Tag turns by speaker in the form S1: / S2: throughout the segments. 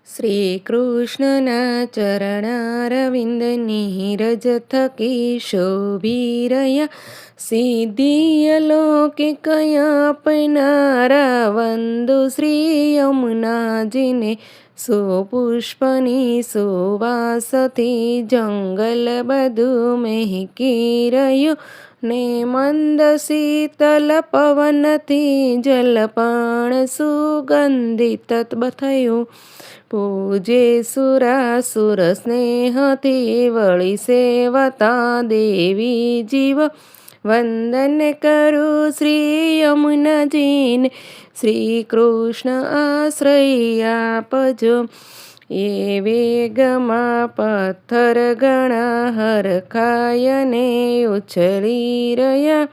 S1: શ્રીકૃષ્ણના ચરણારવિંદની રજ થકી શોભી સિદ્ધિય લૌકિકયા પૈનારા વંદુ શ્રી યમુનાજીને સુપુષ્પની સુવાસથી જંગલ બધું મહેકી રહ્યું ને મંદ શીતલ પવનથી જલ પણ સુગંધિત થયું. પૂજે સુરાસુર સ્નેહથી વળી સેવતા દેવી જીવ વંદન કરું શ્રી યમુનાજીને શ્રી કૃષ્ણ આશ્રય આપજો. એ વેગમાં પથ્થર ઘણા હરખાયને ઉછળી રહ્યા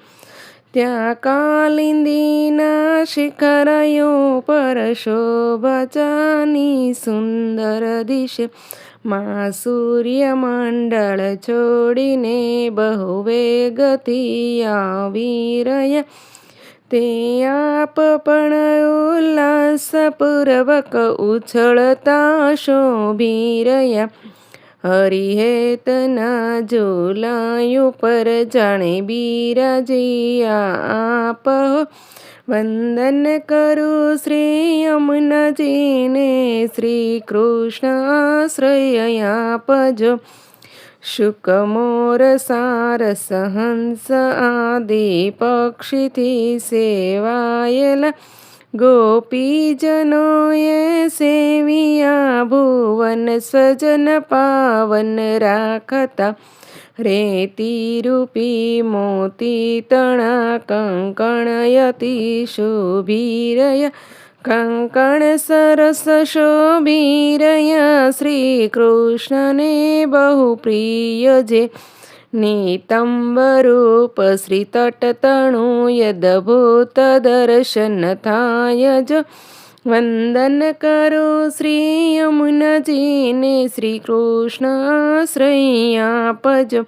S1: ત્યાં કાલિંદીના શિખરયો પર શોભાજાની સુંદર દિશ માં સૂર્યમંડળ છોડીને બહુ વેગથી આવી રહ્યા તે આપ પણ ઉલ્લાસપૂર્વક ઉછળતા શોભી રહ્યા. હરિહેતના ઝૂલાયું પર જાણે બિરાજી આપ વંદન કરું શ્રી યમુનાજીને શ્રી કૃષ્ણ આશ્રય આપજો. શુકમોર સારસ હંસ આદિ પક્ષીથી સેવાયેલા ગોપીજનોએ સેવિયા ભુવન સ્વજન પાવન રાખતા રેતી રૂપી મોતી તણા કંકણયતી શોભી રહ્યા. કંકણ સરસ શોભી રહ્યા શ્રી કૃષ્ણને બહુ પ્રિય જે નિતંબરૂપ શ્રી તટતણું યદભૂત દર્શન થાય જો. વંદન કરું શ્રી યમુનાજીને શ્રી કૃષ્ણ આશ્રય આપજો.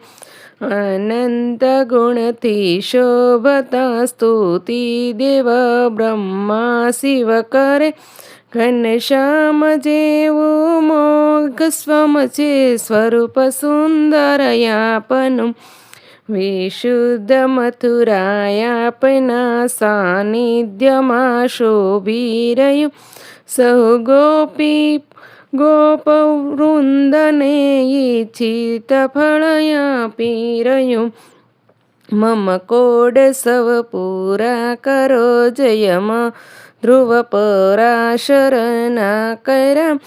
S1: અનંત ગુણથી શોભતા સ્તુતિ દેવ બ્રહ્મા શિવ કરે ઘનશ્યામ જેવું મોઘ સ્વમ છે સ્વરૂપ સુંદર યાપનું. વિશુદ્ધ મથુરાયાપના સાનિધ્યમાં શોભી રહ્યું સહુ ગોપવૃંદને ઈચ્છિત ફળ આપી રહ્યું. મમ કોડ સવ પૂરા કરો જયમ ધ્રુવ પરાશરના કર્યા